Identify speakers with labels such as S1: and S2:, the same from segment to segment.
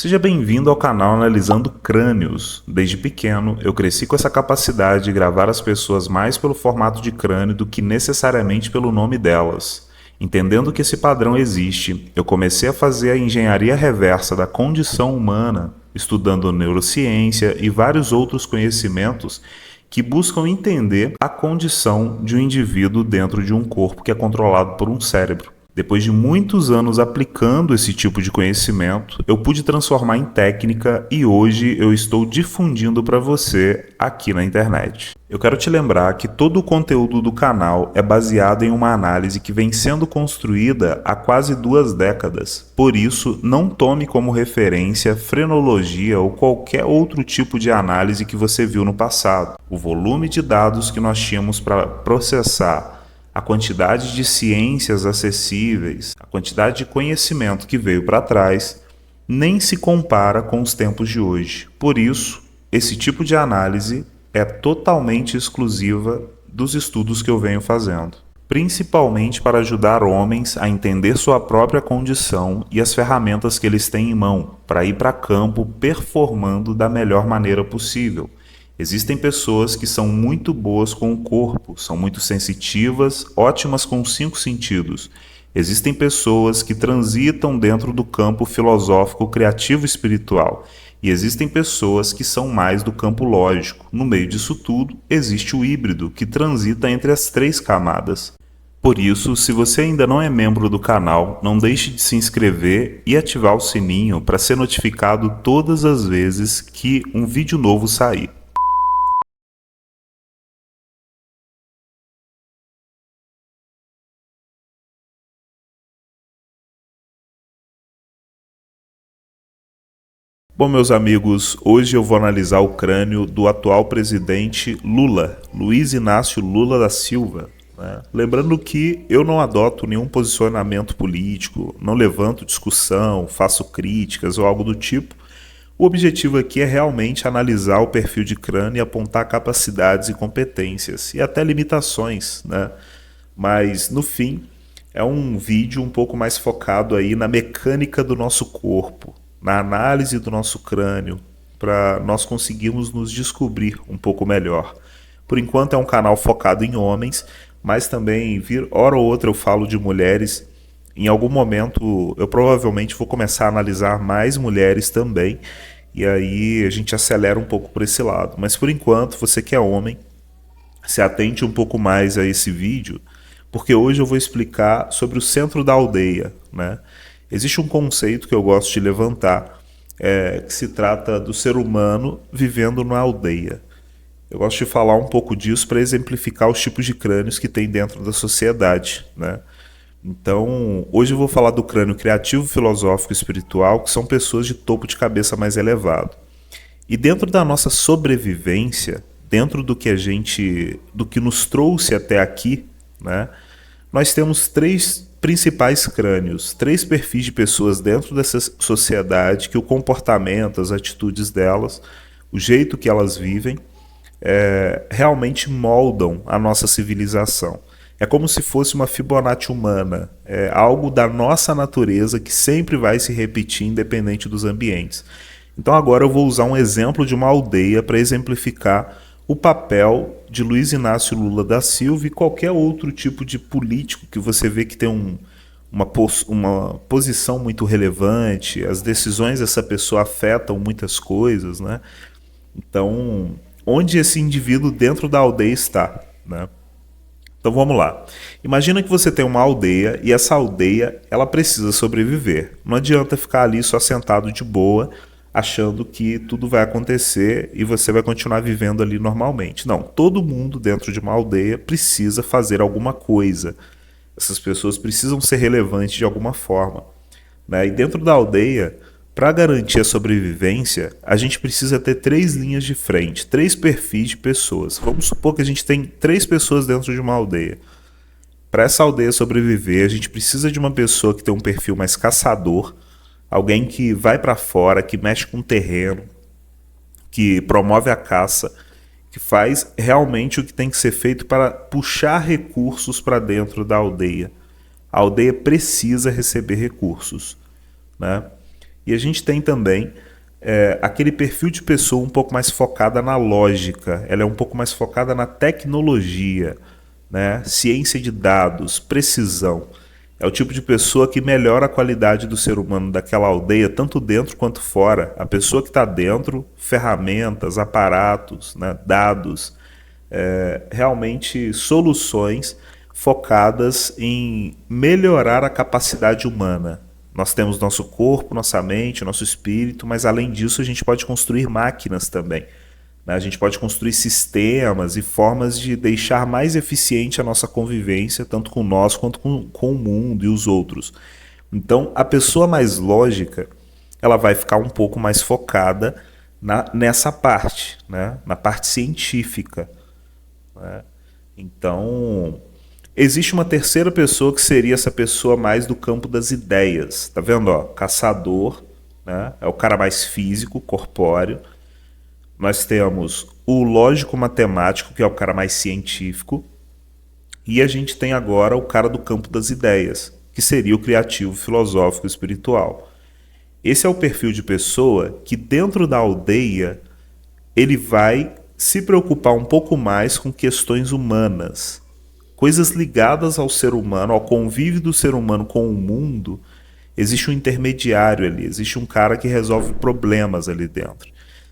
S1: Seja bem-vindo ao canal Analisando Crânios. Desde pequeno, eu cresci com essa capacidade de gravar as pessoas mais pelo formato de crânio do que necessariamente pelo nome delas. Entendendo que esse padrão existe, eu comecei a fazer a engenharia reversa da condição humana, estudando neurociência e vários outros conhecimentos que buscam entender a condição de um indivíduo dentro de um corpo que é controlado por um cérebro. Depois de muitos anos aplicando esse tipo de conhecimento, eu pude transformar em técnica e hoje eu estou difundindo para você aqui na internet. Eu quero te lembrar que todo o conteúdo do canal é baseado em uma análise que vem sendo construída há quase 2 décadas. Por isso, não tome como referência frenologia ou qualquer outro tipo de análise que você viu no passado. O volume de dados que nós tínhamos para processar, a quantidade de ciências acessíveis, a quantidade de conhecimento que veio para trás, nem se compara com os tempos de hoje. Por isso, esse tipo de análise é totalmente exclusiva dos estudos que eu venho fazendo, principalmente para ajudar homens a entender sua própria condição e as ferramentas que eles têm em mão para ir para campo performando da melhor maneira possível. Existem pessoas que são muito boas com o corpo, são muito sensitivas, ótimas com os 5 sentidos. Existem pessoas que transitam dentro do campo filosófico, criativo e espiritual. E existem pessoas que são mais do campo lógico. No meio disso tudo, existe o híbrido, que transita entre as 3 camadas. Por isso, se você ainda não é membro do canal, não deixe de se inscrever e ativar o sininho para ser notificado todas as vezes que um vídeo novo sair. Bom, meus amigos, hoje eu vou analisar o crânio do atual presidente Lula, Luiz Inácio Lula da Silva, né? Lembrando que eu não adoto nenhum posicionamento político, não levanto discussão, faço críticas ou algo do tipo. O objetivo aqui é realmente analisar o perfil de crânio e apontar capacidades e competências, e até limitações, né? Mas, no fim, é um vídeo um pouco mais focado aí na mecânica do nosso corpo, na análise do nosso crânio, para nós conseguirmos nos descobrir um pouco melhor. Por enquanto é um canal focado em homens, mas também, hora ou outra eu falo de mulheres. Em algum momento eu provavelmente vou começar a analisar mais mulheres também, e aí a gente acelera um pouco por esse lado. Mas por enquanto, você que é homem, se atente um pouco mais a esse vídeo, porque hoje eu vou explicar sobre o centro da aldeia, né? Existe um conceito que eu gosto de levantar, que se trata do ser humano vivendo na aldeia. Eu gosto de falar um pouco disso para exemplificar os tipos de crânios que tem dentro da sociedade, né? Então, hoje eu vou falar do crânio criativo, filosófico e espiritual, que são pessoas de topo de cabeça mais elevado. E dentro da nossa sobrevivência, dentro do que nos trouxe até aqui, né, nós temos 3 principais crânios, 3 perfis de pessoas dentro dessa sociedade que o comportamento, as atitudes delas, o jeito que elas vivem, realmente moldam a nossa civilização. É como se fosse uma Fibonacci humana, algo da nossa natureza que sempre vai se repetir independente dos ambientes. Então agora eu vou usar um exemplo de uma aldeia para exemplificar o papel de Luiz Inácio Lula da Silva e qualquer outro tipo de político que você vê que tem uma posição muito relevante, as decisões dessa pessoa afetam muitas coisas, né? Então, onde esse indivíduo dentro da aldeia está, né? Então vamos lá. Imagina que você tem uma aldeia e essa aldeia ela precisa sobreviver. Não adianta ficar ali só sentado de boa, achando que tudo vai acontecer e você vai continuar vivendo ali normalmente. Não, todo mundo dentro de uma aldeia precisa fazer alguma coisa. Essas pessoas precisam ser relevantes de alguma forma, né? E dentro da aldeia, para garantir a sobrevivência, a gente precisa ter 3 linhas de frente, 3 perfis de pessoas. Vamos supor que a gente tem 3 pessoas dentro de uma aldeia. Para essa aldeia sobreviver, a gente precisa de uma pessoa que tem um perfil mais caçador, alguém que vai para fora, que mexe com o terreno, que promove a caça, que faz realmente o que tem que ser feito para puxar recursos para dentro da aldeia. A aldeia precisa receber recursos, né? E a gente tem também aquele perfil de pessoa um pouco mais focada na lógica, ela é um pouco mais focada na tecnologia, né? Ciência de dados, precisão. É o tipo de pessoa que melhora a qualidade do ser humano daquela aldeia, tanto dentro quanto fora. A pessoa que está dentro, ferramentas, aparatos, né, dados, realmente soluções focadas em melhorar a capacidade humana. Nós temos nosso corpo, nossa mente, nosso espírito, mas além disso a gente pode construir máquinas também. Né? A gente pode construir sistemas e formas de deixar mais eficiente a nossa convivência, tanto com nós quanto com o mundo e os outros. Então, a pessoa mais lógica, ela vai ficar um pouco mais focada nessa parte, né? Na parte científica. Né? Então, existe uma terceira pessoa que seria essa pessoa mais do campo das ideias. Tá vendo? Ó, caçador, né? É o cara mais físico, corpóreo. Nós temos o lógico matemático, que é o cara mais científico. E a gente tem agora o cara do campo das ideias, que seria o criativo, filosófico e espiritual. Esse é o perfil de pessoa que dentro da aldeia ele vai se preocupar um pouco mais com questões humanas, coisas ligadas ao ser humano, ao convívio do ser humano com o mundo. Existe um intermediário ali, existe um cara que resolve problemas ali dentro.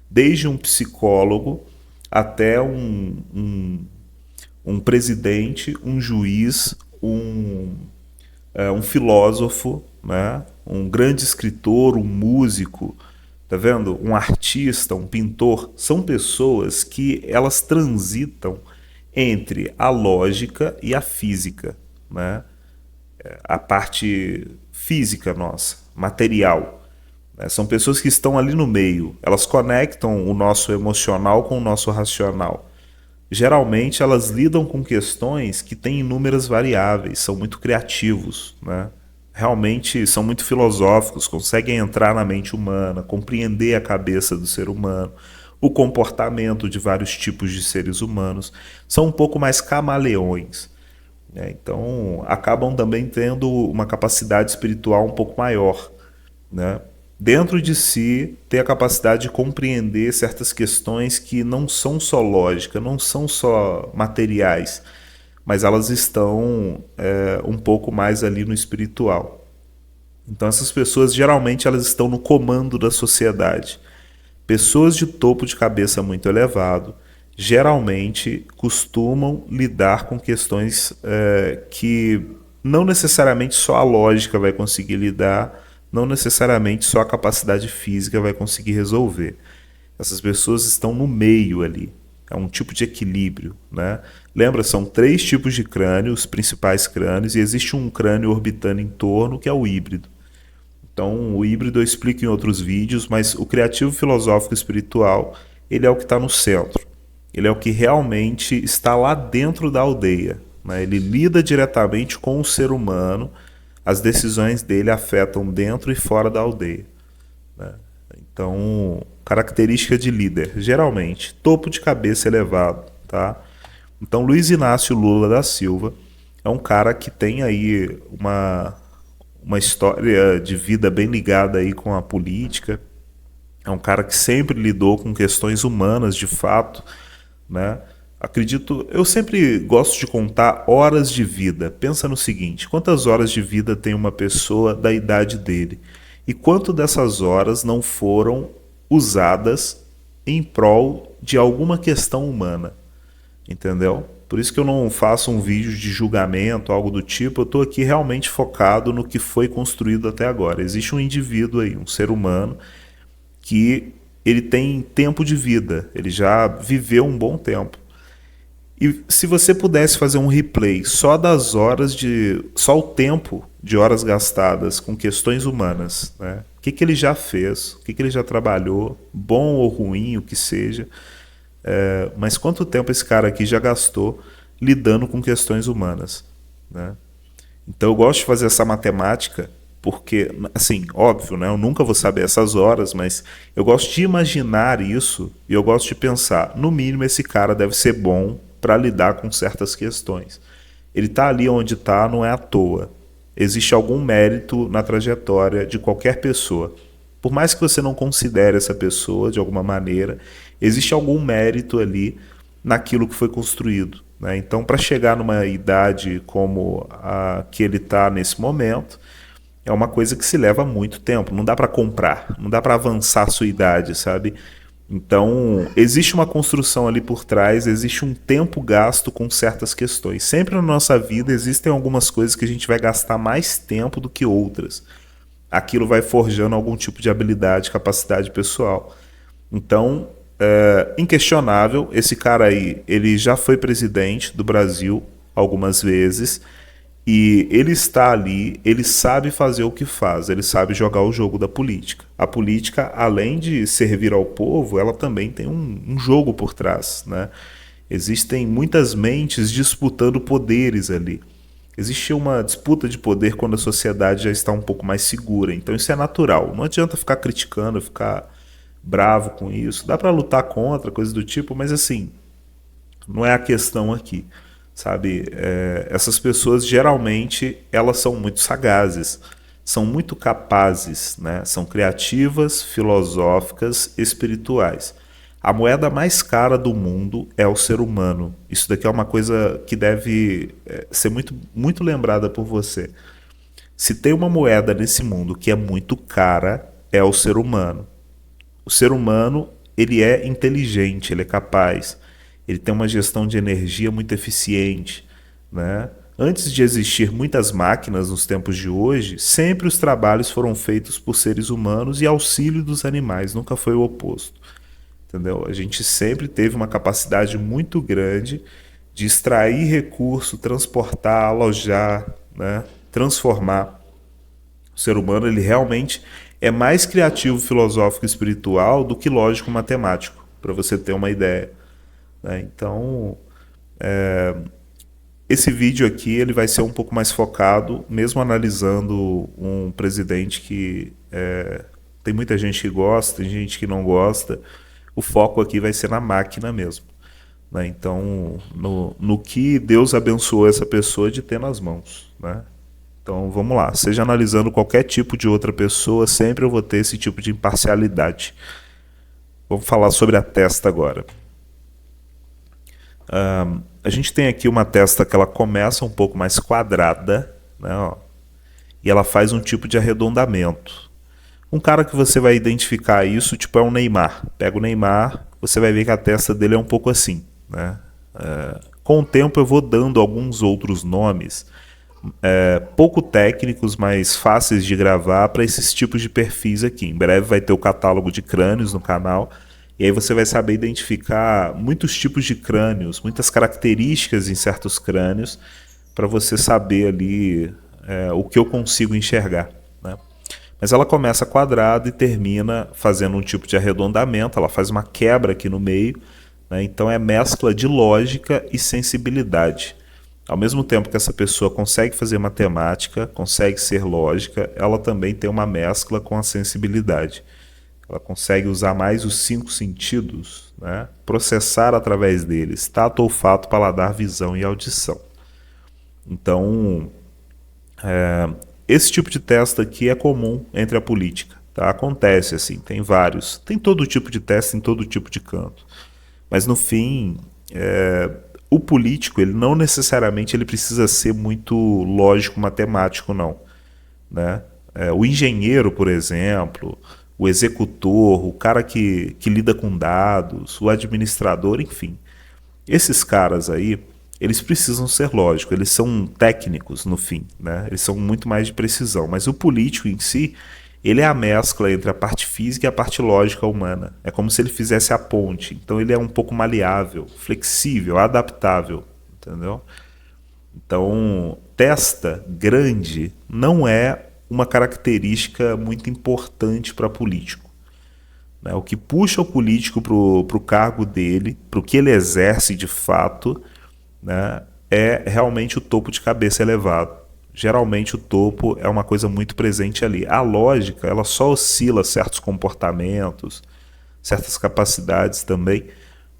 S1: Desde um psicólogo até um presidente, um juiz, um filósofo, né? Um grande escritor, um músico, tá vendo? Um artista, um pintor. São pessoas que elas transitam entre a lógica e a física, né? A parte física nossa, material. Né? São pessoas que estão ali no meio. Elas conectam o nosso emocional com o nosso racional. Geralmente elas lidam com questões que têm inúmeras variáveis, são muito criativos, né? Realmente são muito filosóficos, conseguem entrar na mente humana, compreender a cabeça do ser humano, o comportamento de vários tipos de seres humanos, são um pouco mais camaleões. Né? Então acabam também tendo uma capacidade espiritual um pouco maior. Né? Dentro de si, ter a capacidade de compreender certas questões que não são só lógica, não são só materiais, mas elas estão um pouco mais ali no espiritual. Então essas pessoas geralmente elas estão no comando da sociedade. Pessoas de topo de cabeça muito elevado geralmente costumam lidar com questões que não necessariamente só a lógica vai conseguir lidar, não necessariamente só a capacidade física vai conseguir resolver. Essas pessoas estão no meio ali. É um tipo de equilíbrio. Né? Lembra, são 3 tipos de crânio, os principais crânios, e existe um crânio orbitando em torno, que é o híbrido. Então, o híbrido eu explico em outros vídeos, mas o criativo filosófico espiritual, ele é o que está no centro. Ele é o que realmente está lá dentro da aldeia. Né? Ele lida diretamente com o ser humano, as decisões dele afetam dentro e fora da aldeia. Né? Então, característica de líder, geralmente, topo de cabeça elevado. Tá? Então, Luiz Inácio Lula da Silva é um cara que tem aí uma história de vida bem ligada aí com a política. É um cara que sempre lidou com questões humanas, de fato. Né? Acredito, eu sempre gosto de contar horas de vida. Pensa no seguinte, quantas horas de vida tem uma pessoa da idade dele? E quanto dessas horas não foram usadas em prol de alguma questão humana? Entendeu? Por isso que eu não faço um vídeo de julgamento, algo do tipo. Eu estou aqui realmente focado no que foi construído até agora. Existe um indivíduo aí, um ser humano, que ele tem tempo de vida. Ele já viveu um bom tempo. E se você pudesse fazer um replay só das horas só o tempo de horas gastadas com questões humanas, né? O que ele já fez, o que ele já trabalhou, bom ou ruim, o que seja, mas quanto tempo esse cara aqui já gastou lidando com questões humanas, né? Então eu gosto de fazer essa matemática porque, assim, óbvio, né? Eu nunca vou saber essas horas, mas eu gosto de imaginar isso e eu gosto de pensar, no mínimo esse cara deve ser bom para lidar com certas questões. Ele está ali onde está, não é à toa. Existe algum mérito na trajetória de qualquer pessoa. Por mais que você não considere essa pessoa de alguma maneira, existe algum mérito ali naquilo que foi construído, né? Então, para chegar numa idade como a que ele está nesse momento, é uma coisa que se leva muito tempo. Não dá para comprar, não dá para avançar a sua idade, sabe? Então, existe uma construção ali por trás, existe um tempo gasto com certas questões. Sempre na nossa vida existem algumas coisas que a gente vai gastar mais tempo do que outras. Aquilo vai forjando algum tipo de habilidade, capacidade pessoal. Então, inquestionável, esse cara aí, ele já foi presidente do Brasil algumas vezes, e ele está ali, ele sabe fazer o que faz, ele sabe jogar o jogo da política. A política, além de servir ao povo, ela também tem um jogo por trás, né? Existem muitas mentes disputando poderes ali. Existe uma disputa de poder quando a sociedade já está um pouco mais segura. Então isso é natural. Não adianta ficar criticando, ficar bravo com isso. Dá para lutar contra, coisa do tipo, mas assim, não é a questão aqui, sabe? Essas pessoas geralmente elas são muito sagazes, são muito capazes, né? São criativas, filosóficas, espirituais. A moeda mais cara do mundo é o ser humano. Isso daqui é uma coisa que deve ser muito lembrada por você. Se tem uma moeda nesse mundo que é muito cara, é o ser humano. O ser humano, ele é inteligente, ele é capaz, ele tem uma gestão de energia muito eficiente, né? Antes de existir muitas máquinas nos tempos de hoje, sempre os trabalhos foram feitos por seres humanos e auxílio dos animais, nunca foi o oposto. Entendeu? A gente sempre teve uma capacidade muito grande de extrair recurso, transportar, alojar, né? Transformar. O ser humano, ele realmente é mais criativo, filosófico e espiritual do que lógico matemático, para você ter uma ideia, né? Então, esse vídeo aqui ele vai ser um pouco mais focado, mesmo analisando um presidente que tem muita gente que gosta, tem gente que não gosta. O foco aqui vai ser na máquina mesmo, né? Então, no que Deus abençoou essa pessoa de ter nas mãos, né? Então, vamos lá. Seja analisando qualquer tipo de outra pessoa, sempre eu vou ter esse tipo de imparcialidade. Vamos falar sobre a testa agora. A gente tem aqui uma testa que ela começa um pouco mais quadrada, né, ó, e ela faz um tipo de arredondamento. Um cara que você vai identificar isso, tipo, é o Neymar. Pega o Neymar, você vai ver que a testa dele é um pouco assim, né? Com o tempo eu vou dando alguns outros nomes, pouco técnicos, mas fáceis de gravar para esses tipos de perfis aqui. Em breve vai ter o catálogo de crânios no canal, e aí você vai saber identificar muitos tipos de crânios, muitas características em certos crânios, para você saber ali o que eu consigo enxergar, né? Mas ela começa quadrada e termina fazendo um tipo de arredondamento, ela faz uma quebra aqui no meio, né? Então é mescla de lógica e sensibilidade. Ao mesmo tempo que essa pessoa consegue fazer matemática, consegue ser lógica, ela também tem uma mescla com a sensibilidade. Ela consegue usar mais os 5 sentidos, né? Processar através deles tato, olfato, paladar, visão e audição. Então, esse tipo de teste aqui é comum entre a política, tá? Acontece assim, tem vários. Tem todo tipo de teste em todo tipo de canto. Mas no fim, o político, ele não necessariamente ele precisa ser muito lógico, matemático, não, né? O engenheiro, por exemplo, o executor, o cara que lida com dados, o administrador, enfim. Esses caras aí, eles precisam ser lógicos, eles são técnicos no fim, né? Eles são muito mais de precisão, mas o político em si, ele é a mescla entre a parte física e a parte lógica humana. É como se ele fizesse a ponte, então ele é um pouco maleável, flexível, adaptável, entendeu? Então, testa grande não é uma característica muito importante para político, né? O que puxa o político para o cargo dele, para o que ele exerce de fato, né, é realmente o topo de cabeça elevado. Geralmente o topo é uma coisa muito presente ali. A lógica, ela só oscila certos comportamentos, certas capacidades também,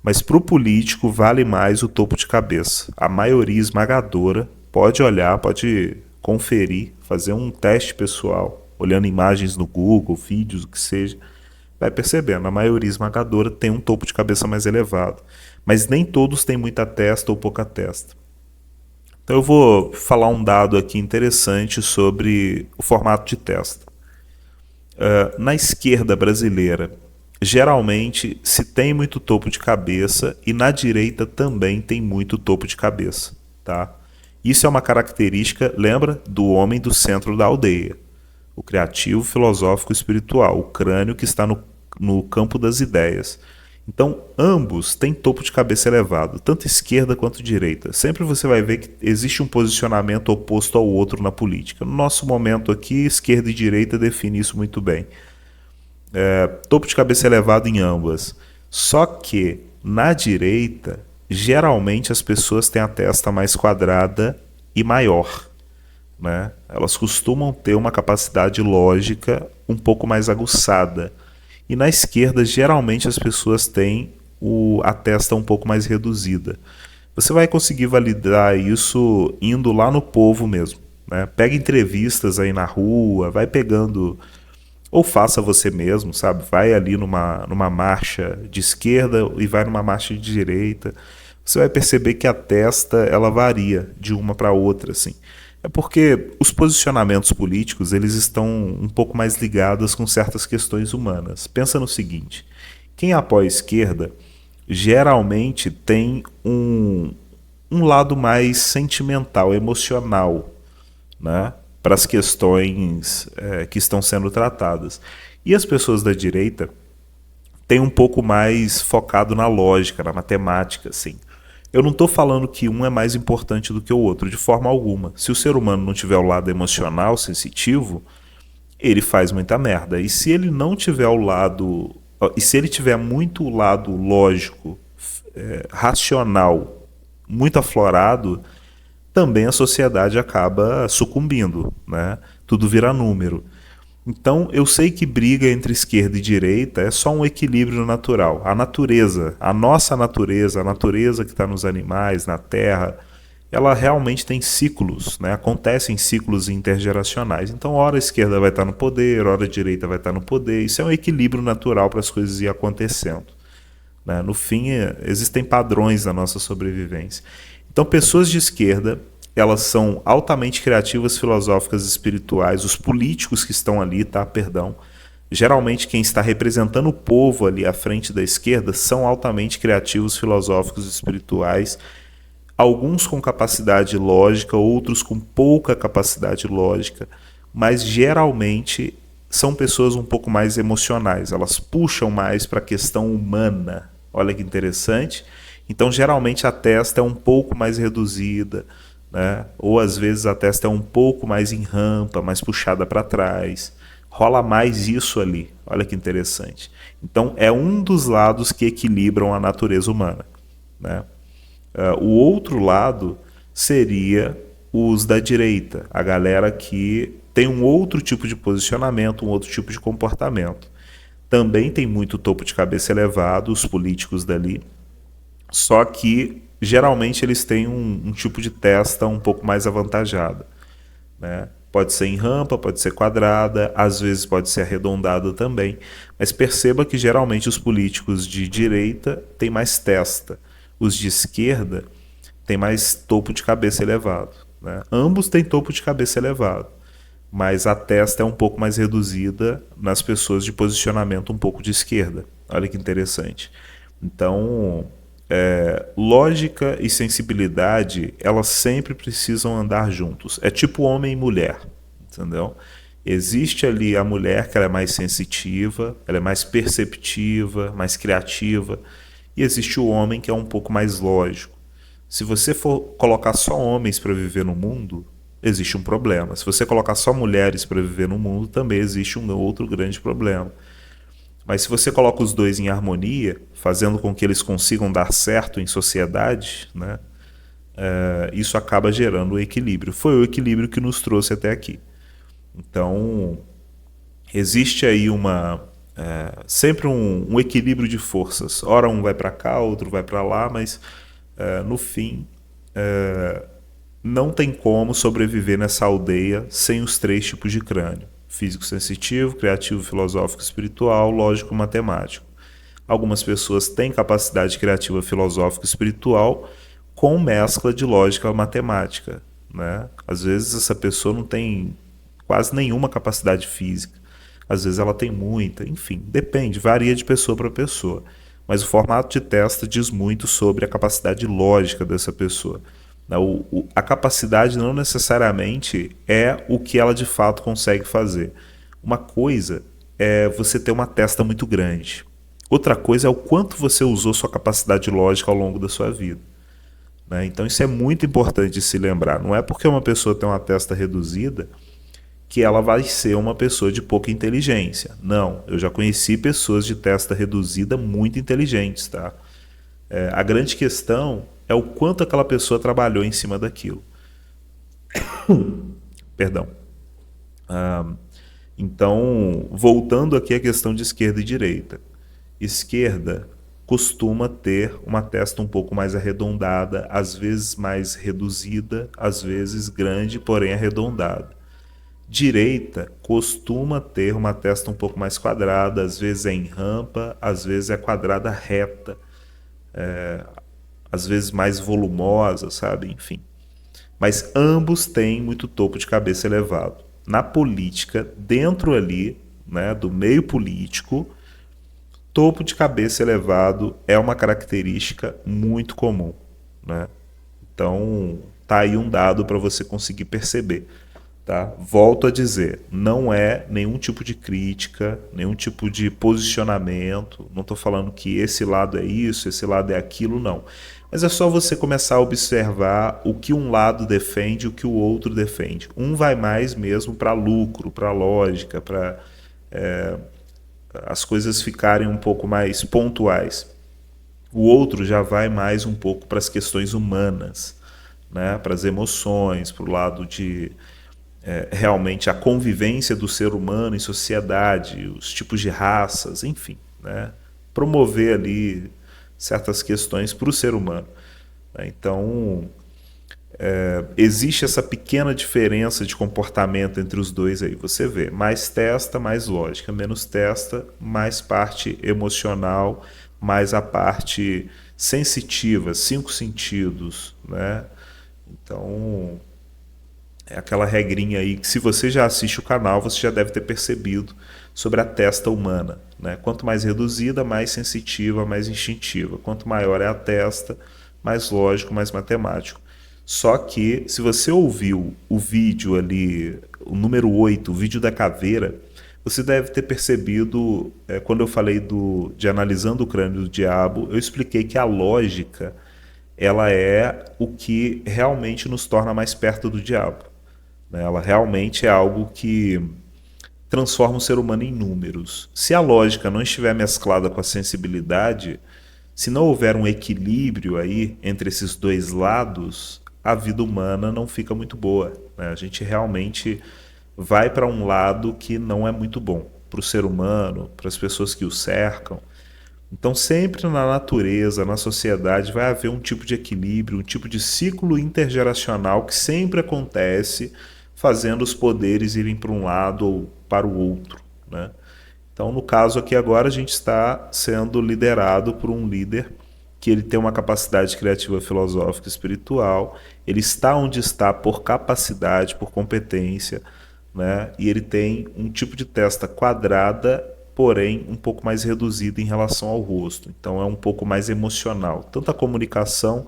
S1: mas para o político vale mais o topo de cabeça. A maioria esmagadora pode olhar, pode conferir, fazer um teste pessoal, olhando imagens no Google, vídeos, o que seja, vai percebendo, a maioria esmagadora tem um topo de cabeça mais elevado. Mas nem todos têm muita testa ou pouca testa. Então eu vou falar um dado aqui interessante sobre o formato de testa. Na esquerda brasileira, geralmente se tem muito topo de cabeça e na direita também tem muito topo de cabeça, tá? Isso é uma característica, lembra, do homem do centro da aldeia, o criativo, filosófico, espiritual, o crânio que está no campo das ideias. Então, ambos têm topo de cabeça elevado, tanto esquerda quanto direita. Sempre você vai ver que existe um posicionamento oposto ao outro na política. No nosso momento aqui, esquerda e direita definem isso muito bem. Topo de cabeça elevado em ambas. Só que, na direita, geralmente as pessoas têm a testa mais quadrada e maior, né? Elas costumam ter uma capacidade lógica um pouco mais aguçada. E na esquerda, geralmente as pessoas têm a testa um pouco mais reduzida. Você vai conseguir validar isso indo lá no povo mesmo, né? Pega entrevistas aí na rua, vai pegando, ou faça você mesmo, sabe? Vai ali numa marcha de esquerda e vai numa marcha de direita. Você vai perceber que a testa ela varia de uma para outra, assim. É porque os posicionamentos políticos eles estão um pouco mais ligados com certas questões humanas. Pensa no seguinte, quem apoia a esquerda geralmente tem um lado mais sentimental, emocional, né, para as questões que estão sendo tratadas. E as pessoas da direita têm um pouco mais focado na lógica, na matemática, assim. Eu não estou falando que um é mais importante do que o outro, de forma alguma. Se o ser humano não tiver o lado emocional, sensitivo, ele faz muita merda. E se ele não tiver o lado... E se ele tiver muito o lado lógico, racional, muito aflorado, também a sociedade acaba sucumbindo, né? Tudo vira número. Então, eu sei que briga entre esquerda e direita é só um equilíbrio natural. A natureza, a nossa natureza, a natureza que está nos animais, na terra, ela realmente tem ciclos, né? Acontecem ciclos intergeracionais. Então, hora a esquerda vai estar no poder, hora a direita vai estar no poder. Isso é um equilíbrio natural para as coisas ir acontecendo, né? No fim, existem padrões na nossa sobrevivência. Então, pessoas de esquerda elas são altamente criativas, filosóficas e espirituais. Os políticos que estão ali, tá? Perdão. Geralmente quem está representando o povo ali à frente da esquerda são altamente criativos, filosóficos e espirituais. Alguns com capacidade lógica, outros com pouca capacidade lógica, mas geralmente são pessoas um pouco mais emocionais. Elas puxam mais para a questão humana. Olha que interessante. Então, geralmente a testa é um pouco mais reduzida, né? Ou às vezes a testa é um pouco mais em rampa, mais puxada para trás. Rola mais isso ali. Olha que interessante. Então é um dos lados que equilibram a natureza humana, né? O outro lado seria os da direita, a galera que tem um outro tipo de posicionamento, um outro tipo de comportamento. Também tem muito topo de cabeça elevado, os políticos dali, só que geralmente eles têm um tipo de testa um pouco mais avantajada, né? Pode ser em rampa, pode ser quadrada, às vezes pode ser arredondada também, mas perceba que geralmente os políticos de direita têm mais testa, os de esquerda têm mais topo de cabeça elevado, né? Ambos têm topo de cabeça elevado, mas a testa é um pouco mais reduzida nas pessoas de posicionamento um pouco de esquerda. Olha que interessante. Então, lógica e sensibilidade, elas sempre precisam andar juntos. É tipo homem e mulher, entendeu? Existe ali a mulher que ela é mais sensitiva, ela é mais perceptiva, mais criativa, e existe o homem que é um pouco mais lógico. Se você for colocar só homens para viver no mundo, existe um problema. Se você colocar só mulheres para viver no mundo, também existe um outro grande problema. Mas se você coloca os dois em harmonia, fazendo com que eles consigam dar certo em sociedade, né, isso acaba gerando o equilíbrio. Foi o equilíbrio que nos trouxe até aqui. Então, existe aí sempre um equilíbrio de forças. Ora um vai para cá, outro vai para lá, mas no fim não tem como sobreviver nessa aldeia sem os três tipos de crânio. físico sensitivo, criativo, filosófico, espiritual, lógico, matemático. Algumas pessoas têm capacidade criativa, filosófica e espiritual com mescla de lógica matemática, né? Às vezes essa pessoa não tem quase nenhuma capacidade física, às vezes ela tem muita, enfim, depende, varia de pessoa para pessoa. Mas o formato de testa diz muito sobre a capacidade lógica dessa pessoa. A capacidade não necessariamente é o que ela de fato consegue fazer. Uma coisa é você ter uma testa muito grande. Outra coisa é o quanto você usou sua capacidade lógica ao longo da sua vida. Né? Então isso é muito importante de se lembrar. Não é porque uma pessoa tem uma testa reduzida que ela vai ser uma pessoa de pouca inteligência. Não, eu já conheci pessoas de testa reduzida muito inteligentes. Tá? A grande questão é o quanto aquela pessoa trabalhou em cima daquilo. Perdão. Então, voltando aqui à questão de esquerda e direita. Esquerda costuma ter uma testa um pouco mais arredondada, às vezes mais reduzida, às vezes grande, porém arredondada. Direita costuma ter uma testa um pouco mais quadrada, às vezes é em rampa, às vezes é quadrada reta, às vezes mais volumosa, sabe? Enfim. Mas ambos têm muito topo de cabeça elevado. Na política, dentro ali, né, do meio político, topo de cabeça elevado é uma característica muito comum, né? Então, tá aí um dado para você conseguir perceber, tá? Volto a dizer, não é nenhum tipo de crítica, nenhum tipo de posicionamento, não estou falando que esse lado é isso, esse lado é aquilo, não. Mas é só você começar a observar o que um lado defende e o que o outro defende. Um vai mais mesmo para lucro, para lógica, para as coisas ficarem um pouco mais pontuais. O outro já vai mais um pouco para as questões humanas, né? Para as emoções, para o lado de realmente a convivência do ser humano em sociedade, os tipos de raças, enfim, né? Promover ali certas questões para o ser humano. Né? Então, existe essa pequena diferença de comportamento entre os dois aí. Você vê, mais testa, mais lógica, menos testa, mais parte emocional, mais a parte sensitiva, cinco sentidos, né? Então, é aquela regrinha aí que se você já assiste o canal, você já deve ter percebido sobre a testa humana, né? Quanto mais reduzida, mais sensitiva, mais instintiva. Quanto maior é a testa, mais lógico, mais matemático. Só que, se você ouviu o vídeo ali, o número 8, o vídeo da caveira, você deve ter percebido, quando eu falei de analisando o crânio do diabo, eu expliquei que a lógica, ela é o que realmente nos torna mais perto do diabo. Né? Ela realmente é algo que transforma o ser humano em números. Se a lógica não estiver mesclada com a sensibilidade, se não houver um equilíbrio aí entre esses dois lados, a vida humana não fica muito boa. Né? A gente realmente vai para um lado que não é muito bom para o ser humano, para as pessoas que o cercam. Então, sempre na natureza, na sociedade, vai haver um tipo de equilíbrio, um tipo de ciclo intergeracional que sempre acontece, fazendo os poderes irem para um lado ou para o outro. Né? Então, no caso aqui agora, a gente está sendo liderado por um líder que ele tem uma capacidade criativa, filosófica e espiritual, ele está onde está por capacidade, por competência, né? E ele tem um tipo de testa quadrada, porém um pouco mais reduzida em relação ao rosto. Então é um pouco mais emocional, tanto a comunicação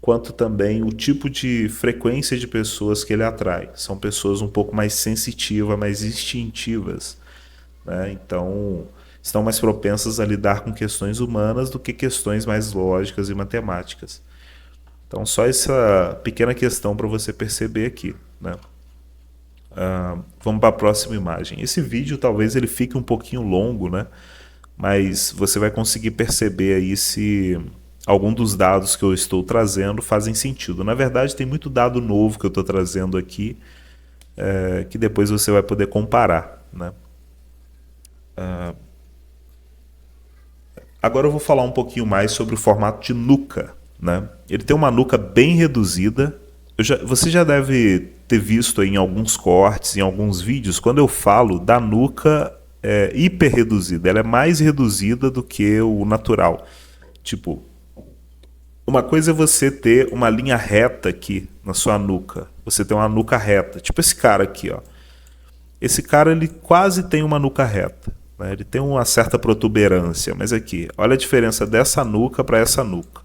S1: quanto também o tipo de frequência de pessoas que ele atrai. São pessoas um pouco mais sensitivas, mais instintivas, né? Então estão mais propensas a lidar com questões humanas do que questões mais lógicas e matemáticas. Então, só essa pequena questão para você perceber aqui. Né? Vamos para a próxima imagem. Esse vídeo talvez ele fique um pouquinho longo, né? Mas você vai conseguir perceber aí se algum dos dados que eu estou trazendo fazem sentido. Na verdade, tem muito dado novo que eu estou trazendo aqui, que depois você vai poder comparar. Né? Agora eu vou falar um pouquinho mais sobre o formato de nuca. Né? Ele tem uma nuca bem reduzida. Você já deve ter visto aí em alguns cortes, em alguns vídeos, quando eu falo da nuca hiper reduzida, ela é mais reduzida do que o natural. Tipo, uma coisa é você ter uma linha reta aqui na sua nuca. Você tem uma nuca reta, tipo esse cara aqui, ó. Esse cara, ele quase tem uma nuca reta, né? Ele tem uma certa protuberância, mas aqui, olha a diferença dessa nuca para essa nuca,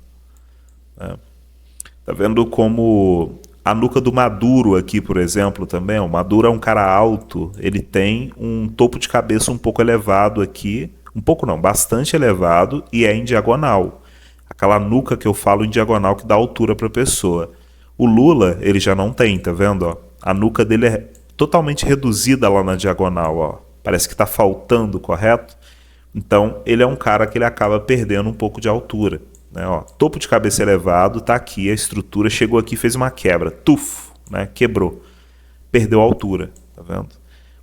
S1: né? Tá vendo como a nuca do Maduro aqui, por exemplo, também. O Maduro é um cara alto, ele tem um topo de cabeça um pouco elevado aqui, um pouco não, bastante elevado, e é em diagonal. Aquela nuca que eu falo em diagonal que dá altura para a pessoa. O Lula, ele já não tem, tá vendo? Ó? A nuca dele é totalmente reduzida lá na diagonal, ó. Parece que está faltando, correto? Então, ele é um cara que ele acaba perdendo um pouco de altura, né? Ó, topo de cabeça elevado, tá aqui, a estrutura chegou aqui, fez uma quebra, tuf, né? Quebrou, perdeu a altura, tá vendo?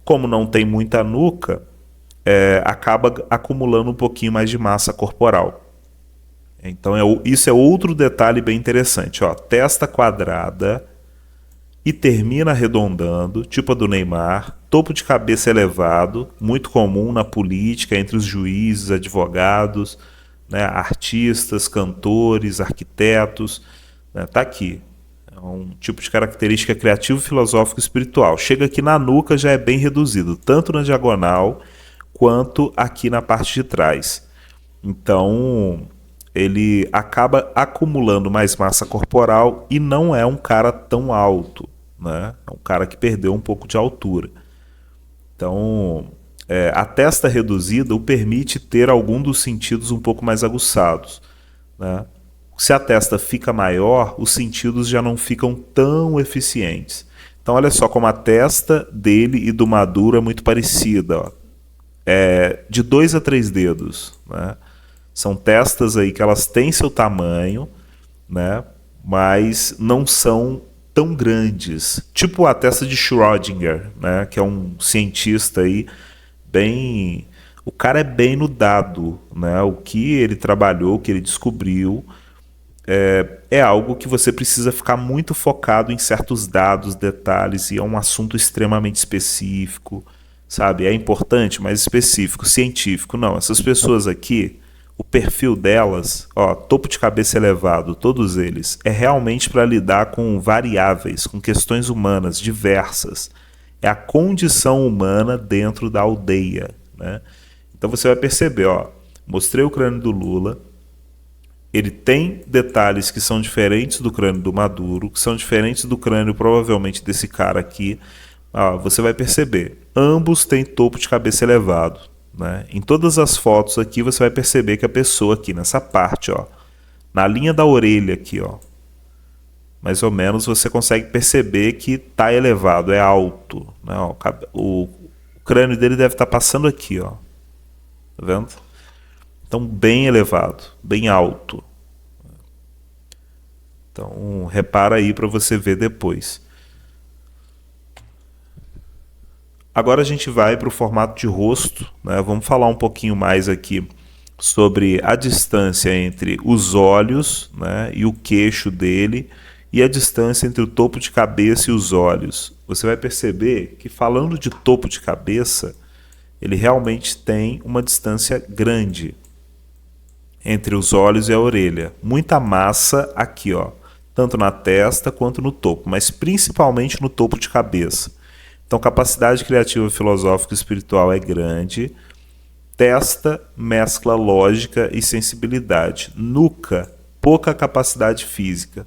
S1: Como não tem muita nuca, acaba acumulando um pouquinho mais de massa corporal. Então, isso é outro detalhe bem interessante, ó. Testa quadrada e termina arredondando, tipo a do Neymar, topo de cabeça elevado, muito comum na política, entre os juízes, advogados, né, artistas, cantores, arquitetos, né, tá aqui. É um tipo de característica criativo, filosófico e espiritual. Chega aqui na nuca, já é bem reduzido, tanto na diagonal quanto aqui na parte de trás. Então, ele acaba acumulando mais massa corporal e não é um cara tão alto, né? É um cara que perdeu um pouco de altura. Então, a testa reduzida o permite ter algum dos sentidos um pouco mais aguçados, né? Se a testa fica maior, os sentidos já não ficam tão eficientes. Então, olha só como a testa dele e do Maduro é muito parecida, ó. É de 2 a 3 dedos, né? São testas aí que elas têm seu tamanho, né? Mas não são tão grandes. Tipo a testa de Schrödinger, né? Que é um cientista aí bem... O cara é bem no dado, né? O que ele trabalhou, o que ele descobriu, é algo que você precisa ficar muito focado em certos dados, detalhes, e é um assunto extremamente específico, sabe? É importante, mas específico, científico. Não, essas pessoas aqui, o perfil delas, ó, topo de cabeça elevado, todos eles, é realmente para lidar com variáveis, com questões humanas diversas. É a condição humana dentro da aldeia, né? Então você vai perceber, ó, mostrei o crânio do Lula, ele tem detalhes que são diferentes do crânio do Maduro, que são diferentes do crânio provavelmente desse cara aqui. Ah, você vai perceber, ambos têm topo de cabeça elevado, né? Em todas as fotos aqui você vai perceber que a pessoa aqui nessa parte, ó, na linha da orelha aqui, ó, mais ou menos você consegue perceber que está elevado, é alto, né? Ó, o crânio dele deve estar passando aqui, ó, tá vendo? Então bem elevado, bem alto. Então repara aí para você ver depois. Agora a gente vai para o formato de rosto, né? Vamos falar um pouquinho mais aqui sobre a distância entre os olhos, né, e o queixo dele, e a distância entre o topo de cabeça e os olhos. Você vai perceber que, falando de topo de cabeça, ele realmente tem uma distância grande entre os olhos e a orelha. Muita massa aqui, ó, tanto na testa quanto no topo, mas principalmente no topo de cabeça. Então, capacidade criativa, filosófica e espiritual é grande. Testa mescla lógica e sensibilidade. Nuca, pouca capacidade física.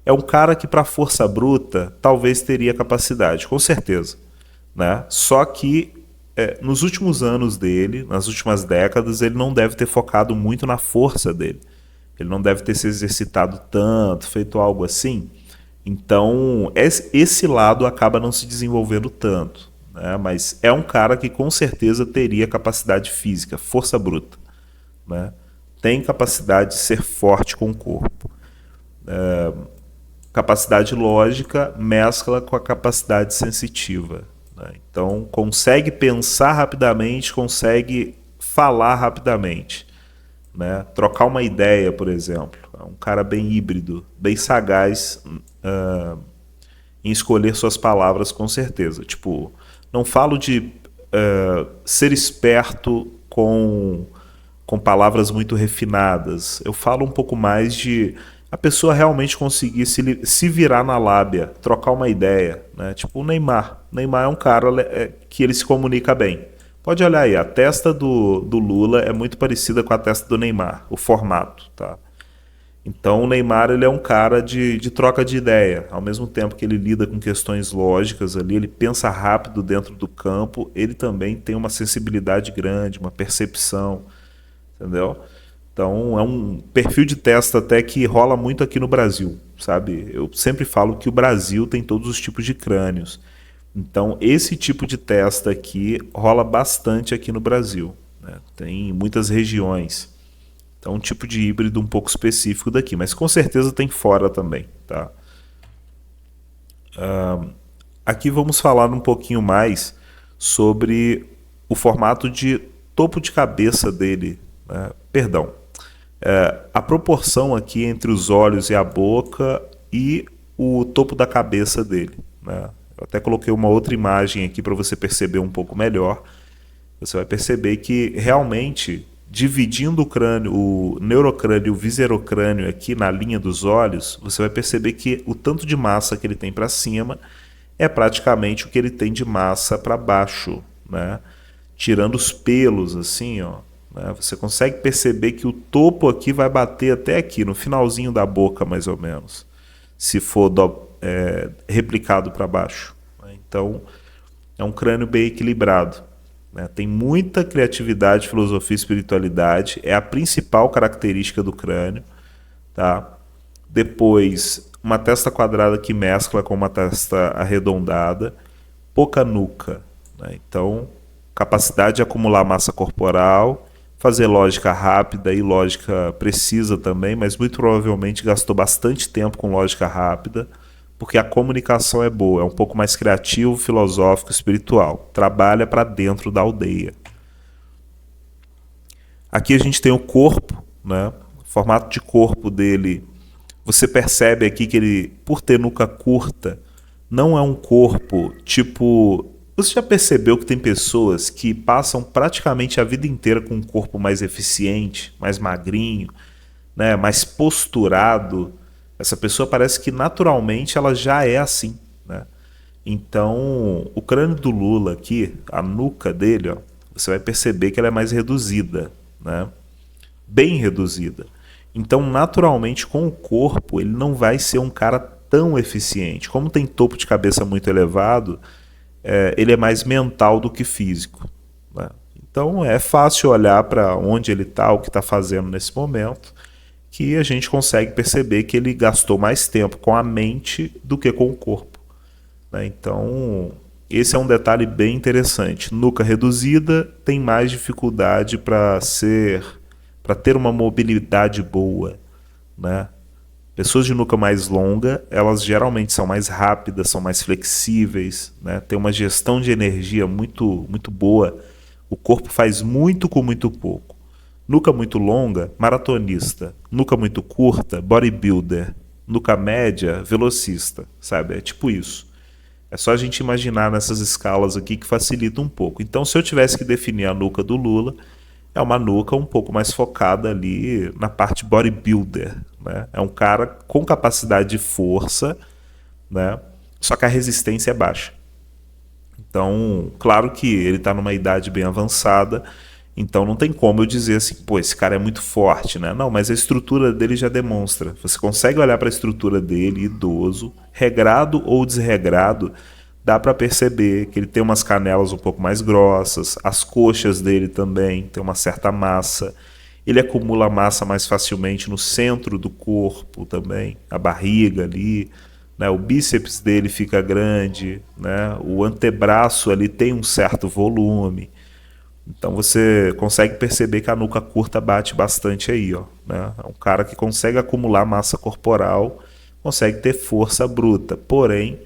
S1: É um cara que, para força bruta, talvez teria capacidade, com certeza, né? Só que nos últimos anos dele, nas últimas décadas, ele não deve ter focado muito na força dele. Ele não deve ter se exercitado tanto, feito algo assim. Então, esse lado acaba não se desenvolvendo tanto, né? Mas é um cara que com certeza teria capacidade física, força bruta, né? Tem capacidade de ser forte com o corpo. Capacidade lógica mescla com a capacidade sensitiva, né? Então, consegue pensar rapidamente, consegue falar rapidamente, né? Trocar uma ideia, por exemplo. É um cara bem híbrido, bem sagaz em escolher suas palavras com certeza. Tipo, não falo de ser esperto com palavras muito refinadas. Eu falo um pouco mais de a pessoa realmente conseguir se virar na lábia, trocar uma ideia, né? Tipo o Neymar. O Neymar é um cara que ele se comunica bem. Pode olhar aí, a testa do Lula é muito parecida com a testa do Neymar, o formato, tá? Então o Neymar ele é um cara de troca de ideia. Ao mesmo tempo que ele lida com questões lógicas ali, ele pensa rápido dentro do campo, ele também tem uma sensibilidade grande, uma percepção, entendeu? Então é um perfil de testa até que rola muito aqui no Brasil, sabe? Eu sempre falo que o Brasil tem todos os tipos de crânios. Então esse tipo de testa aqui rola bastante aqui no Brasil, né? Tem muitas regiões. Então um tipo de híbrido um pouco específico daqui, mas com certeza tem fora também, tá? Aqui vamos falar um pouquinho mais sobre o formato de topo de cabeça dele, né? Perdão, a proporção aqui entre os olhos e a boca e o topo da cabeça dele, né? Eu até coloquei uma outra imagem aqui para você perceber um pouco melhor. Você vai perceber que realmente dividindo o crânio, o neurocrânio e o viscerocrânio aqui na linha dos olhos, você vai perceber que o tanto de massa que ele tem para cima é praticamente o que ele tem de massa para baixo, né? Tirando os pelos assim, ó, né? Você consegue perceber que o topo aqui vai bater até aqui, no finalzinho da boca mais ou menos, se for replicado para baixo, né? Então é um crânio bem equilibrado, né? Tem muita criatividade, filosofia e espiritualidade, é a principal característica do crânio, tá? Depois, uma testa quadrada que mescla com uma testa arredondada, pouca nuca, né? Então, capacidade de acumular massa corporal, fazer lógica rápida e lógica precisa também, mas muito provavelmente gastou bastante tempo com lógica rápida, porque a comunicação é boa, é um pouco mais criativo, filosófico, espiritual. Trabalha para dentro da aldeia. Aqui a gente tem o corpo, né? O formato de corpo dele. Você percebe aqui que ele, por ter nuca curta, não é um corpo tipo. Você já percebeu que tem pessoas que passam praticamente a vida inteira com um corpo mais eficiente, mais magrinho, né? Mais posturado? Essa pessoa parece que naturalmente ela já é assim, né? Então, o crânio do Lula aqui, a nuca dele, ó, você vai perceber que ela é mais reduzida, né? Bem reduzida. Então, naturalmente, com o corpo, ele não vai ser um cara tão eficiente. Como tem topo de cabeça muito elevado, ele é mais mental do que físico, né? Então, é fácil olhar para onde ele está, o que está fazendo nesse momento, que a gente consegue perceber que ele gastou mais tempo com a mente do que com o corpo, né? Então, esse é um detalhe bem interessante. Nuca reduzida tem mais dificuldade para ter uma mobilidade boa, né? Pessoas de nuca mais longa, elas geralmente são mais rápidas, são mais flexíveis, né? Tem uma gestão de energia muito boa. O corpo faz muito com muito pouco. Nuca muito longa, maratonista. Nuca muito curta, bodybuilder. Nuca média, velocista, sabe? É tipo isso. É só a gente imaginar nessas escalas aqui que facilita um pouco. Então, se eu tivesse que definir a nuca do Lula, é uma nuca um pouco mais focada ali na parte bodybuilder, né? É um cara com capacidade de força, né? Só que a resistência é baixa. Então, claro que ele está numa idade bem avançada, então não tem como eu dizer assim, pô, esse cara é muito forte, né? Não, mas a estrutura dele já demonstra. Você consegue olhar para a estrutura dele, idoso, regrado ou desregrado, dá para perceber que ele tem umas canelas um pouco mais grossas, as coxas dele também tem uma certa massa. Ele acumula massa mais facilmente no centro do corpo também, a barriga ali, né? O bíceps dele fica grande, né? O antebraço ali tem um certo volume. Então você consegue perceber que a nuca curta bate bastante aí, ó, né? É um cara que consegue acumular massa corporal, consegue ter força bruta, porém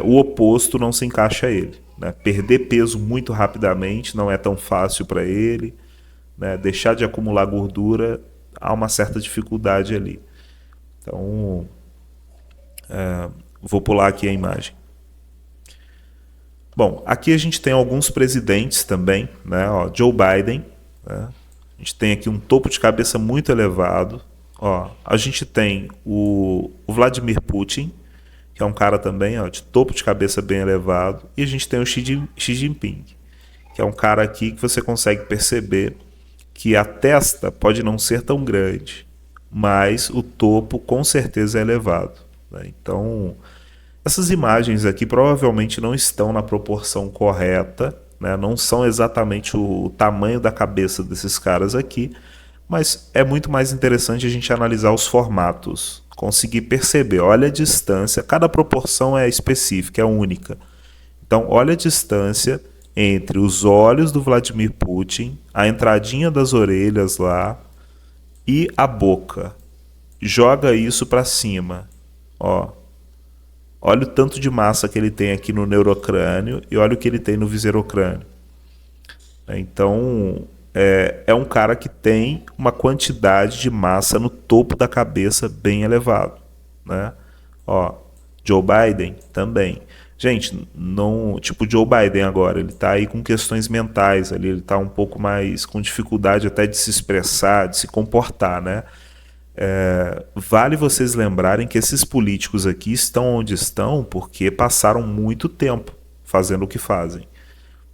S1: o oposto não se encaixa a ele, né? Perder peso muito rapidamente não é tão fácil para ele, né? Deixar de acumular gordura há uma certa dificuldade ali. Então Vou pular aqui a imagem. Bom, aqui a gente tem alguns presidentes também, né? Ó, Joe Biden, né? A gente tem aqui um topo de cabeça muito elevado. Ó, a gente tem o Vladimir Putin, que é um cara também, ó, de topo de cabeça bem elevado. E a gente tem o Xi Jinping, que é um cara aqui que você consegue perceber que a testa pode não ser tão grande, mas o topo com certeza é elevado, né? Então, essas imagens aqui provavelmente não estão na proporção correta, né? Não são exatamente o tamanho da cabeça desses caras aqui, mas é muito mais interessante a gente analisar os formatos, conseguir perceber, olha a distância, cada proporção é específica, é única. Então, olha a distância entre os olhos do Vladimir Putin, a entradinha das orelhas lá e a boca. Joga isso para cima, ó. Olha o tanto de massa que ele tem aqui no neurocrânio e olha o que ele tem no viserocrânio. Então, é um cara que tem uma quantidade de massa no topo da cabeça bem elevado, né? Ó, Joe Biden também. Gente, não, tipo Joe Biden agora, ele tá aí com questões mentais ali, ele tá um pouco mais com dificuldade até de se expressar, de se comportar, né? Vale vocês lembrarem que esses políticos aqui estão onde estão porque passaram muito tempo fazendo o que fazem,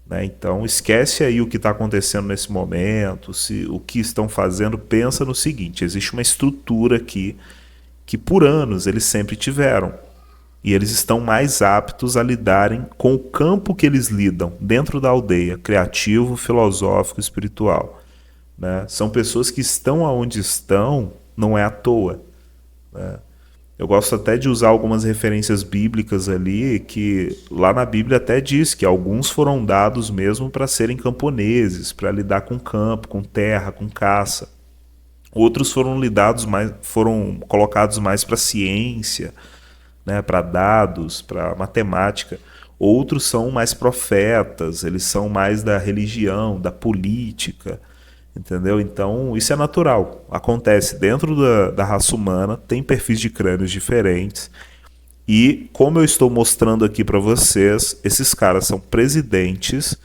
S1: né? Então esquece aí o que está acontecendo nesse momento, se o que estão fazendo, pensa no seguinte: existe uma estrutura aqui que por anos eles sempre tiveram e eles estão mais aptos a lidarem com o campo que eles lidam dentro da aldeia, criativo, filosófico, espiritual, né? São pessoas que estão aonde estão, não é à toa, né? Eu gosto até de usar algumas referências bíblicas ali, que lá na Bíblia até diz que alguns foram dados mesmo para serem camponeses, para lidar com campo, com terra, com caça. Outros foram colocados mais para ciência, né, para dados, para matemática. Outros são mais profetas, eles são mais da religião, da política, entendeu? Então isso é natural, acontece dentro da raça humana, tem perfis de crânios diferentes. E como eu estou mostrando aqui para vocês, esses caras são presidentes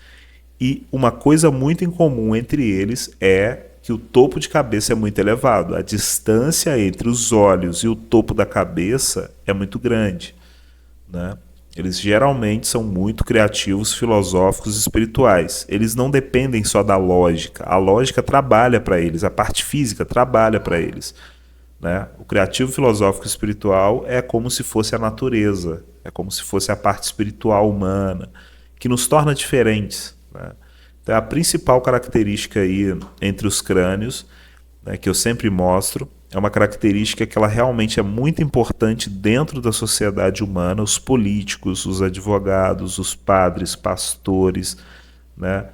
S1: e uma coisa muito em comum entre eles é que o topo de cabeça é muito elevado. A distância entre os olhos e o topo da cabeça é muito grande, né? Eles geralmente são muito criativos, filosóficos e espirituais. Eles não dependem só da lógica. A lógica trabalha para eles, a parte física trabalha para eles, né? O criativo, filosófico e espiritual é como se fosse a natureza, é como se fosse a parte espiritual humana, que nos torna diferentes, né? Então, a principal característica aí entre os crânios, né, que eu sempre mostro, é uma característica que ela realmente é muito importante dentro da sociedade humana, os políticos, os advogados, os padres, pastores, né?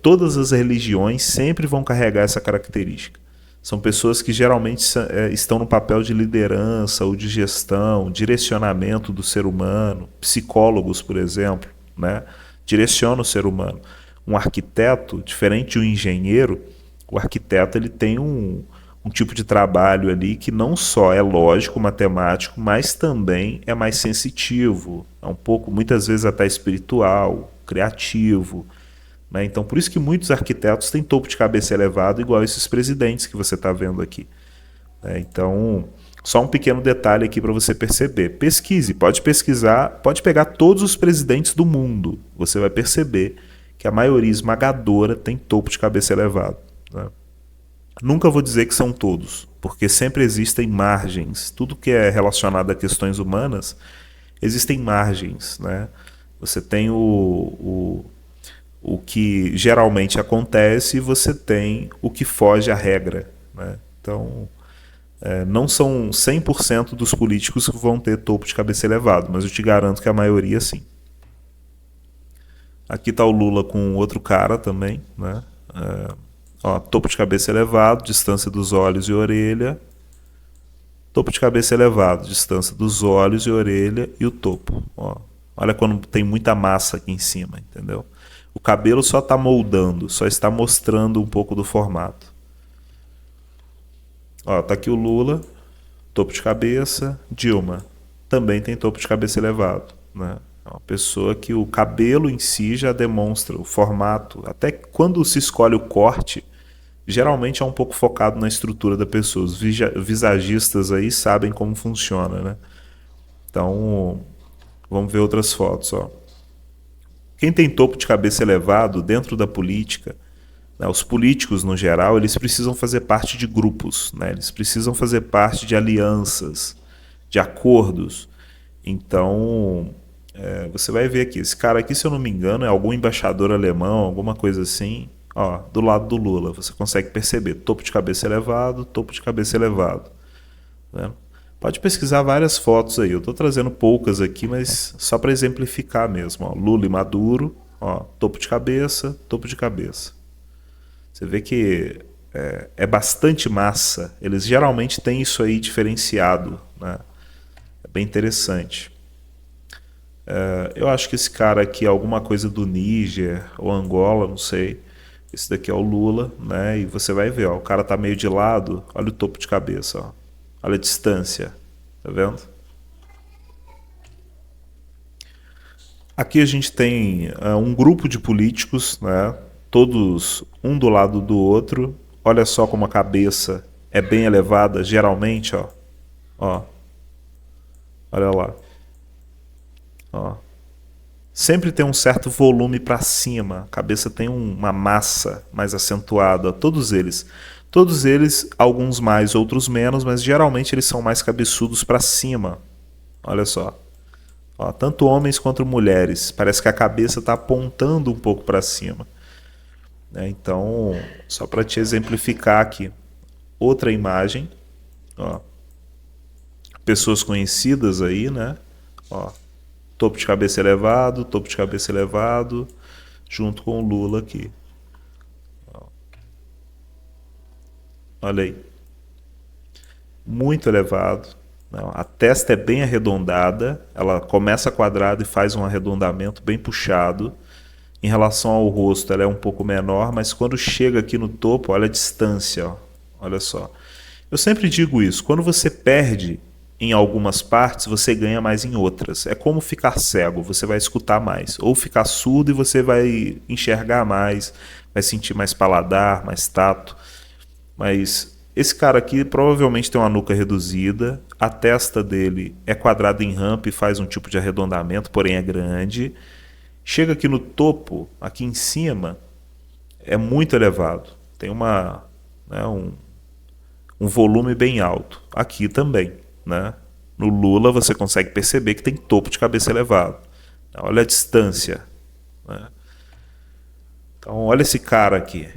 S1: Todas as religiões sempre vão carregar essa característica. São pessoas que geralmente estão no papel de liderança ou de gestão, direcionamento do ser humano, psicólogos, por exemplo, né? Direciona o ser humano. Um arquiteto, diferente de um engenheiro, o arquiteto ele tem um tipo de trabalho ali que não só é lógico, matemático, mas também é mais sensitivo, é um pouco, muitas vezes até espiritual, criativo, né? Então por isso que muitos arquitetos têm topo de cabeça elevado, igual esses presidentes que você está vendo aqui, né? Então, só um pequeno detalhe aqui para você perceber. Pesquise, pode pesquisar, pode pegar todos os presidentes do mundo, você vai perceber que a maioria esmagadora tem topo de cabeça elevado, né? Nunca vou dizer que são todos, porque sempre existem margens. Tudo que é relacionado a questões humanas, existem margens, né? Você tem o que geralmente acontece e você tem o que foge à regra, né? Então, não são 100% dos políticos que vão ter topo de cabeça elevado, mas eu te garanto que a maioria sim. Aqui está o Lula com outro cara também, né? Ó, topo de cabeça elevado, distância dos olhos e orelha. Topo de cabeça elevado, distância dos olhos e orelha e o topo. Ó, olha quando tem muita massa aqui em cima, entendeu? O cabelo só está moldando, só está mostrando um pouco do formato. Ó, tá aqui o Lula, topo de cabeça. Dilma também tem topo de cabeça elevado, né? É uma pessoa que o cabelo em si já demonstra o formato. Até quando se escolhe o corte, geralmente é um pouco focado na estrutura da pessoa. Os visagistas aí sabem como funciona, né? Então, vamos ver outras fotos, ó. Quem tem topo de cabeça elevado dentro da política, né, os políticos no geral, eles precisam fazer parte de grupos, né? Eles precisam fazer parte de alianças, de acordos. Então, você vai ver aqui, esse cara aqui, se eu não me engano, é algum embaixador alemão, alguma coisa assim, ó, do lado do Lula. Você consegue perceber, topo de cabeça elevado, topo de cabeça elevado, né? Pode pesquisar várias fotos aí. Eu estou trazendo poucas aqui, mas só para exemplificar mesmo. Ó. Lula e Maduro, ó, topo de cabeça, topo de cabeça. Você vê que é bastante massa. Eles geralmente têm isso aí diferenciado, né? É bem interessante. Eu acho que esse cara aqui é alguma coisa do Níger ou Angola, não sei. Esse daqui é o Lula, né? E você vai ver, ó, o cara tá meio de lado. Olha o topo de cabeça, ó. Olha a distância, tá vendo? Aqui a gente tem um grupo de políticos, né? Todos um do lado do outro. Olha só como a cabeça é bem elevada, geralmente, ó. Ó. Olha lá. Ó. Sempre tem um certo volume para cima. A cabeça tem uma massa mais acentuada. Todos eles. Todos eles, alguns mais, outros menos, mas geralmente eles são mais cabeçudos para cima. Olha só. Ó, tanto homens quanto mulheres. Parece que a cabeça está apontando um pouco para cima. Né? Então, só para te exemplificar aqui. Outra imagem. Ó. Pessoas conhecidas aí, né? Ó. Topo de cabeça elevado, junto com o Lula aqui. Olha aí. Muito elevado. A testa é bem arredondada, ela começa quadrada e faz um arredondamento bem puxado. Em relação ao rosto, ela é um pouco menor, mas quando chega aqui no topo, olha a distância. Ó. Olha só. Eu sempre digo isso, quando você perde em algumas partes, você ganha mais em outras. É como ficar cego, você vai escutar mais. Ou ficar surdo e você vai enxergar mais, vai sentir mais paladar, mais tato. Mas esse cara aqui provavelmente tem uma nuca reduzida, a testa dele é quadrada em rampa e faz um tipo de arredondamento, porém é grande. Chega aqui no topo, aqui em cima, é muito elevado. Tem um volume bem alto. Aqui também. Né? No Lula você consegue perceber que tem topo de cabeça elevado. Olha a distância. Né? Então olha esse cara aqui.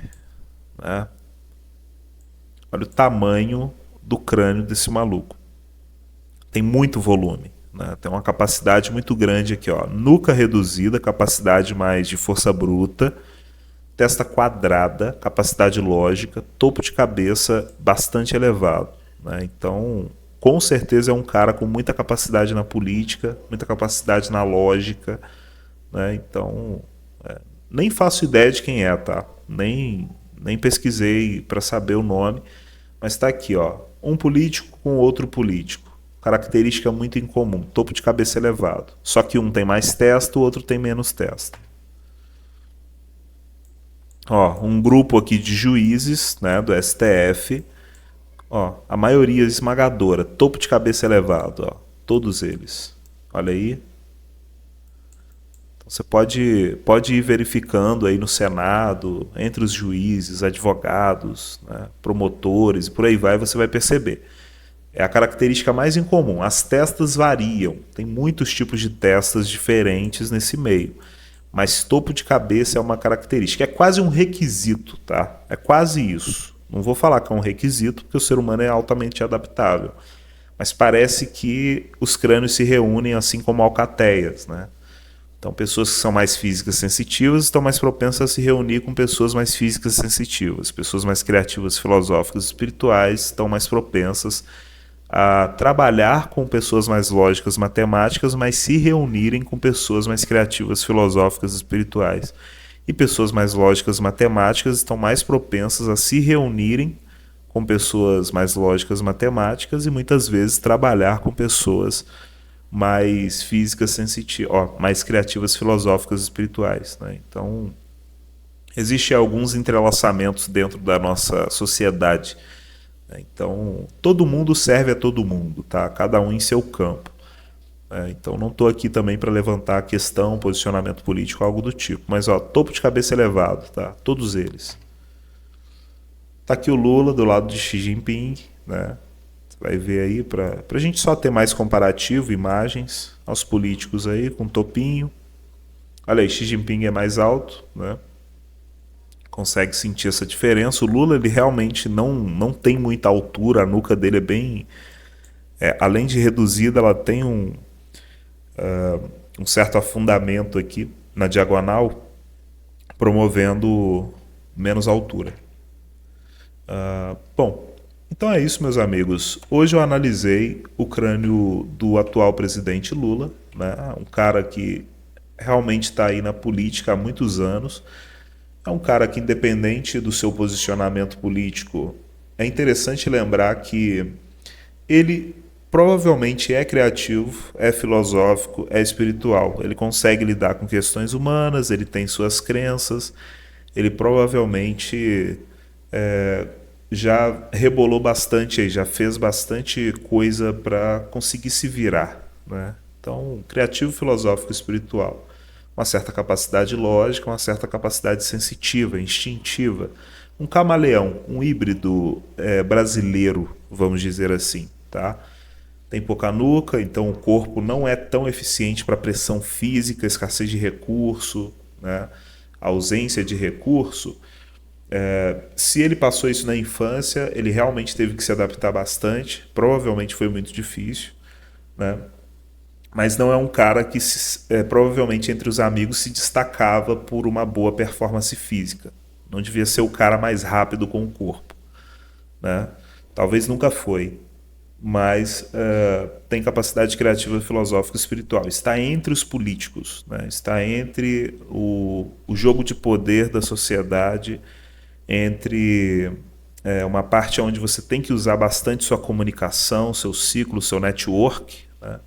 S1: Né? Olha o tamanho do crânio desse maluco. Tem muito volume. Né? Tem uma capacidade muito grande aqui. Ó. Nuca reduzida, capacidade mais de força bruta. Testa quadrada, capacidade lógica. Topo de cabeça bastante elevado. Né? Então, com certeza é um cara com muita capacidade na política, muita capacidade na lógica. Né? Então, nem faço ideia de quem é, tá? Nem pesquisei para saber o nome, mas está aqui, ó, um político com outro político. Característica muito incomum, topo de cabeça elevado. Só que um tem mais testa, o outro tem menos testa. Ó, um grupo aqui de juízes, né, do STF. Ó, a maioria esmagadora, topo de cabeça elevado, ó, todos eles. Olha aí. Você pode ir verificando aí no Senado, entre os juízes, advogados, né, promotores, e por aí vai, você vai perceber. É a característica mais incomum. As testas variam, tem muitos tipos de testas diferentes nesse meio. Mas topo de cabeça é uma característica, é quase um requisito, tá? É quase isso. Não vou falar que é um requisito, porque o ser humano é altamente adaptável. Mas parece que os crânios se reúnem assim como alcateias, né? Então, pessoas que são mais físicas sensitivas estão mais propensas a se reunir com pessoas mais físicas sensitivas. Pessoas mais criativas, filosóficas, espirituais estão mais propensas a trabalhar com pessoas mais lógicas, matemáticas, mas se reunirem com pessoas mais criativas, filosóficas, espirituais. E pessoas mais lógicas, matemáticas estão mais propensas a se reunirem com pessoas mais lógicas, matemáticas e muitas vezes trabalhar com pessoas mais físicas, sensitivas, mais criativas, filosóficas, espirituais, né? Então, existem alguns entrelaçamentos dentro da nossa sociedade, né? Então, todo mundo serve a todo mundo, tá? Cada um em seu campo. Então, não estou aqui também para levantar a questão, posicionamento político, algo do tipo. Mas, ó, topo de cabeça elevado, tá? Todos eles. Tá aqui o Lula do lado de Xi Jinping, né? Você vai ver aí para a gente só ter mais comparativo, imagens aos políticos aí com topinho. Olha aí, Xi Jinping é mais alto, né? Consegue sentir essa diferença. O Lula, ele realmente não tem muita altura, a nuca dele é bem... além de reduzida, ela tem um certo afundamento aqui na diagonal, promovendo menos altura. Bom, então é isso, meus amigos. Hoje eu analisei o crânio do atual presidente Lula, né? Um cara que realmente está aí na política há muitos anos. É um cara que, independente do seu posicionamento político, é interessante lembrar que ele provavelmente é criativo, é filosófico, é espiritual. Ele consegue lidar com questões humanas, ele tem suas crenças, ele provavelmente já rebolou bastante, já fez bastante coisa para conseguir se virar, né? Então, criativo, filosófico, espiritual. Uma certa capacidade lógica, uma certa capacidade sensitiva, instintiva. Um camaleão, um híbrido brasileiro, vamos dizer assim, tá? Tem pouca nuca, então o corpo não é tão eficiente para pressão física, escassez de recurso, né? Ausência de recurso. Se ele passou isso na infância, ele realmente teve que se adaptar bastante. Provavelmente foi muito difícil, né? Mas não é um cara que provavelmente entre os amigos se destacava por uma boa performance física. Não devia ser o cara mais rápido com o corpo, né? Talvez nunca foi, mas tem capacidade criativa, filosófica e espiritual. Está entre os políticos, né? Está entre o jogo de poder da sociedade, entre uma parte onde você tem que usar bastante sua comunicação, seu ciclo, seu network, né?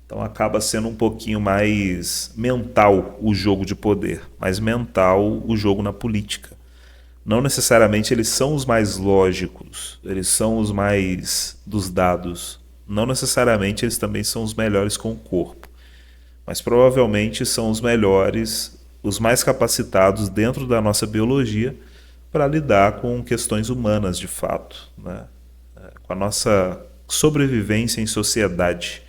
S1: Então acaba sendo um pouquinho mais mental o jogo de poder, mais mental o jogo na política. Não necessariamente eles são os mais lógicos, eles são os mais dos dados. Não necessariamente eles também são os melhores com o corpo, mas provavelmente são os melhores, os mais capacitados dentro da nossa biologia para lidar com questões humanas de fato, né? Com a nossa sobrevivência em sociedade.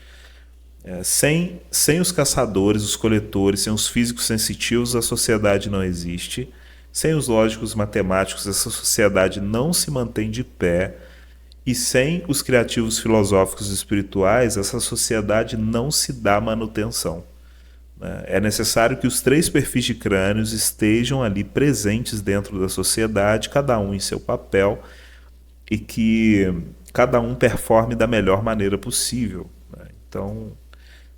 S1: Sem os caçadores, os coletores, sem os físicos sensitivos, a sociedade não existe. Sem os lógicos matemáticos, essa sociedade não se mantém de pé. E sem os criativos filosóficos e espirituais, essa sociedade não se dá manutenção. É necessário que os 3 perfis de crânios estejam ali presentes dentro da sociedade, cada um em seu papel, e que cada um performe da melhor maneira possível. Então,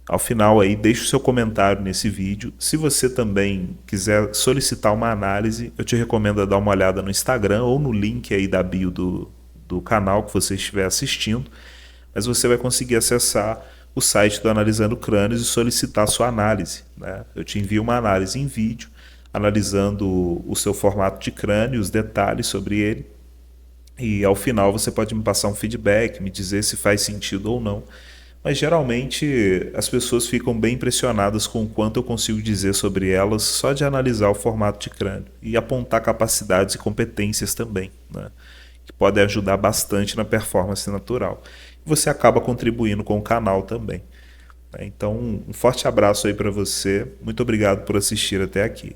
S1: ao final aí, deixe o seu comentário nesse vídeo. Se você também quiser solicitar uma análise, eu te recomendo a dar uma olhada no Instagram ou no link aí da bio do canal que você estiver assistindo. Mas você vai conseguir acessar o site do Analisando Crânios e solicitar sua análise, né? Eu te envio uma análise em vídeo, analisando o seu formato de crânio, os detalhes sobre ele. E ao final você pode me passar um feedback, me dizer se faz sentido ou não. Mas geralmente as pessoas ficam bem impressionadas com o quanto eu consigo dizer sobre elas só de analisar o formato de crânio e apontar capacidades e competências também, né? Que podem ajudar bastante na performance natural. E você acaba contribuindo com o canal também. Então, um forte abraço aí para você. Muito obrigado por assistir até aqui.